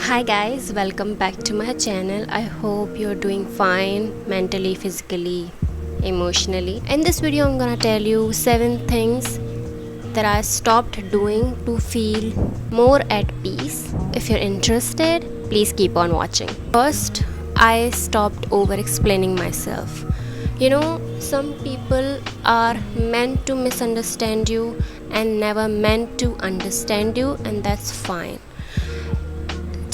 Hi guys, welcome back to my channel. I hope you're doing fine mentally, physically, emotionally. In this video, I'm gonna tell you 7 things that I stopped doing to feel more at peace. If you're interested, please keep on watching. First, I stopped over explaining myself. Some people are meant to misunderstand you and never meant to understand you, and that's fine.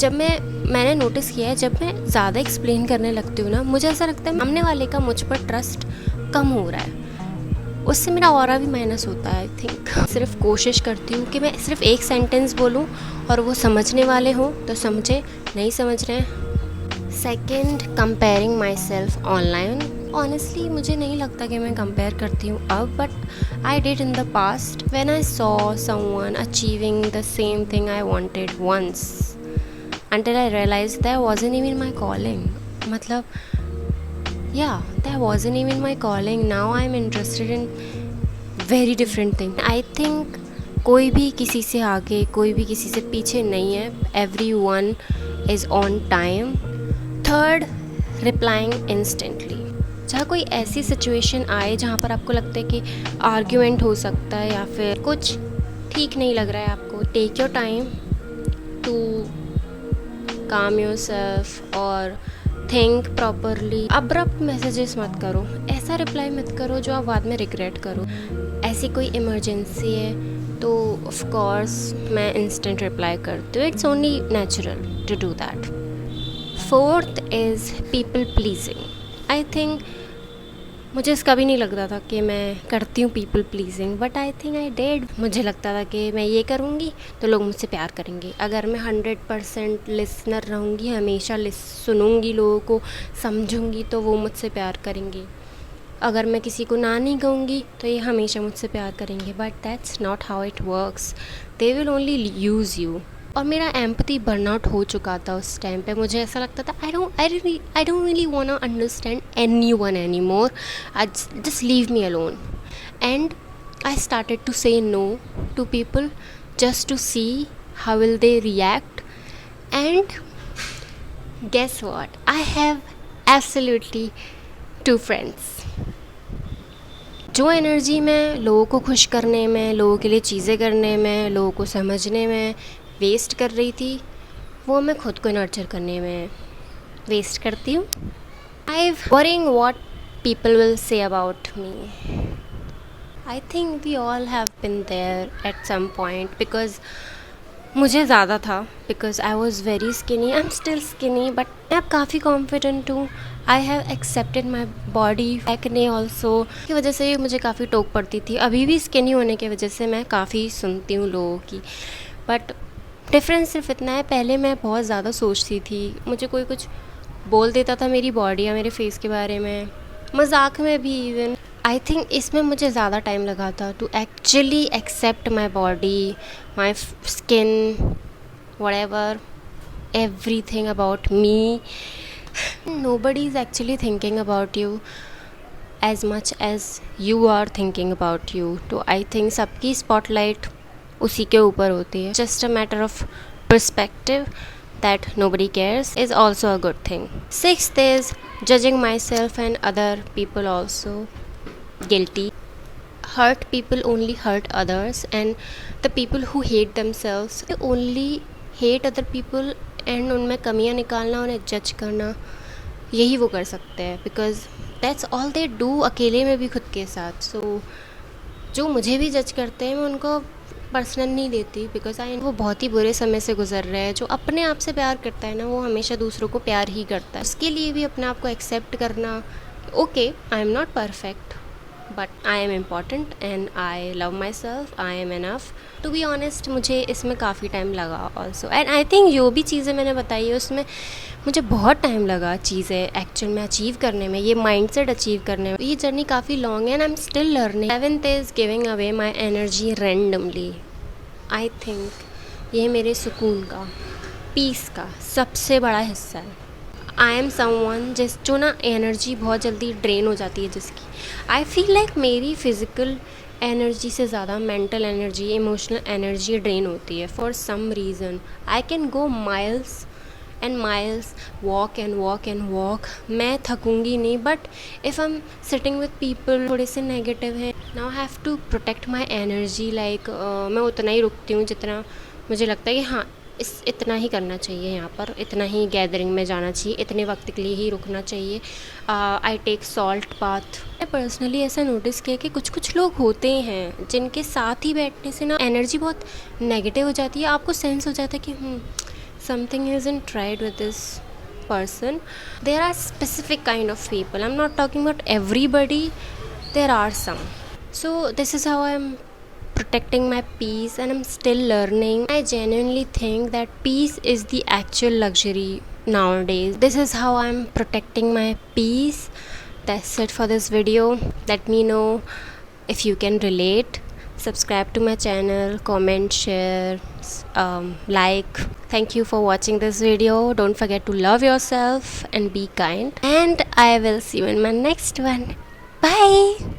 मैंने notice किया है, जब मैं ज़्यादा explain करने लगती हूँ ना, मुझे ऐसा लगता है सामने वाले का मुझ पर ट्रस्ट कम हो रहा है, उससे मेरा ऑरा भी माइनस होता है। आई थिंक सिर्फ कोशिश करती हूँ कि मैं सिर्फ एक सेंटेंस बोलूँ और वो समझने वाले हों तो समझे, नहीं समझ रहे हैं। Second, comparing myself online. Honestly मुझे नहीं लगता कि मैं कंपेयर करती हूँ अब, but I did in the past when I saw someone achieving the same thing I wanted once until I realized that wasn't even my calling. That wasn't even my calling. Now I'm interested in very different things. I think कोई भी किसी से आगे, कोई भी किसी से पीछे नहीं है. Everyone is on time. Third, replying instantly. जहाँ कोई ऐसी सिचुएशन आए जहाँ पर आपको लगता है कि आर्ग्यूमेंट हो सकता है या फिर कुछ ठीक नहीं लग रहा है आपको, take your time to calm yourself और थिंक प्रॉपरली. अब्रप्ट मैसेजेस मत करो, ऐसा रिप्लाई मत करो जो आप बाद में रिग्रेट करो. ऐसी कोई इमरजेंसी है तो ऑफ कोर्स मैं इंस्टेंट रिप्लाई करती हूँ. It's only natural to do that. Fourth is people pleasing. I think मुझे इसका भी नहीं लगता था कि मैं करती हूँ people pleasing, but I think I did. मुझे लगता था कि मैं ये करूँगी तो लोग मुझसे प्यार करेंगे. अगर मैं 100% लिसनर रहूँगी, हमेशा सुनूँगी, लोगों को समझूँगी, तो वो मुझसे प्यार करेंगे. अगर मैं किसी को ना नहीं कहूँगी तो ये हमेशा मुझसे प्यार करेंगे. But that's not how it works. They will only use you. और मेरा एम्पैथी बर्नआउट हो चुका था उस टाइम पे. मुझे ऐसा लगता था I don't really want to understand anyone anymore. Just leave me alone. And I started to say no to people just to see how will they react. And guess what, I have absolutely 2 friends. जो energy मैं लोगों को खुश करने में, लोगों के लिए चीज़ें करने में, लोगों को समझने में वेस्ट कर रही थी, वो मैं खुद को नर्चर करने में वेस्ट करती हूँ. I worrying what people will say about me. I think we all have been there at some point. Because मुझे ज़्यादा था, because I was very skinny. I am still skinny, but मैं अब काफ़ी कॉन्फिडेंट हूँ. I have accepted my body. Acne also की वजह से मुझे काफ़ी टोक पड़ती थी. अभी भी स्किनी होने की वजह से मैं काफ़ी सुनती हूँ लोगों की. बट डिफरेंस सिर्फ इतना है, पहले मैं बहुत ज़्यादा सोचती थी. मुझे कोई कुछ बोल देता था मेरी बॉडी या मेरे फेस के बारे में, मजाक में भी इवन. आई थिंक इसमें मुझे ज़्यादा टाइम लगा था to actually accept my body, my skin, whatever, everything about me. Nobody is actually thinking about you as much as you are thinking about you. तो आई थिंक सबकी spotlight उसी के ऊपर होती है. Just a matter of perspective that nobody cares is also a good thing. Sixth is judging myself and other people also. Guilty. Hurt people only hurt others, and the people who hate themselves only hate other people. And उनमें कमियाँ निकालना, उन्हें जज करना, यही वो कर सकते हैं. Because that's all they do, अकेले में भी खुद के साथ. सो जो मुझे भी जज करते हैं मैं उनको पर्सनल नहीं लेती, बिकॉज वो बहुत ही बुरे समय से गुजर रहे हैं. जो अपने आप से प्यार करता है ना, वो हमेशा दूसरों को प्यार ही करता है. उसके लिए भी अपने आप को एक्सेप्ट करना. Okay, I am not perfect, but I am important and I love myself. I am enough. To be honest, मुझे इसमें काफ़ी टाइम लगा ऑल्सो. एंड आई थिंक जो भी चीज़ें मैंने बताई है उसमें मुझे बहुत टाइम लगा चीज़ें एक्चुअल में अचीव करने में, ये माइंडसेट अचीव करने में. ये जर्नी काफ़ी लॉन्ग है and I am still learning. 7th is giving away my energy randomly. I think ये मेरे सुकून का, पीस का सबसे बड़ा हिस्सा है. आई एम समवन जो ना एनर्जी बहुत जल्दी ड्रेन हो जाती है जिसकी. आई फील लाइक मेरी फिज़िकल एनर्जी से ज़्यादा mental energy, emotional energy drain होती है for some reason. I can go miles and miles walk and walk and walk, मैं थकूंगी नहीं. But if I am sitting with people थोड़े से नेगेटिव हैं, now I have to protect my energy. Like मैं उतना ही रुकती हूँ जितना मुझे लगता है कि हाँ इतना ही करना चाहिए, यहाँ पर इतना ही गैदरिंग में जाना चाहिए, इतने वक्त के लिए ही रुकना चाहिए. I take salt bath. मैं पर्सनली ऐसा नोटिस किया कि कुछ कुछ लोग होते हैं जिनके साथ ही बैठने से ना एनर्जी बहुत नेगेटिव हो जाती है. आपको सेंस हो जाता है कि something isn't right with this person. There are specific kind of people. I'm not talking about everybody. There are some. So this is how I'm protecting my peace, and I'm still learning. I genuinely think that peace is the actual luxury nowadays. This is how I'm protecting my peace. That's it for this video. Let me know if you can relate. Subscribe to my channel, comment, share, like. Thank you for watching this video. Don't forget to love yourself and be kind, and I will see you in my next one. Bye.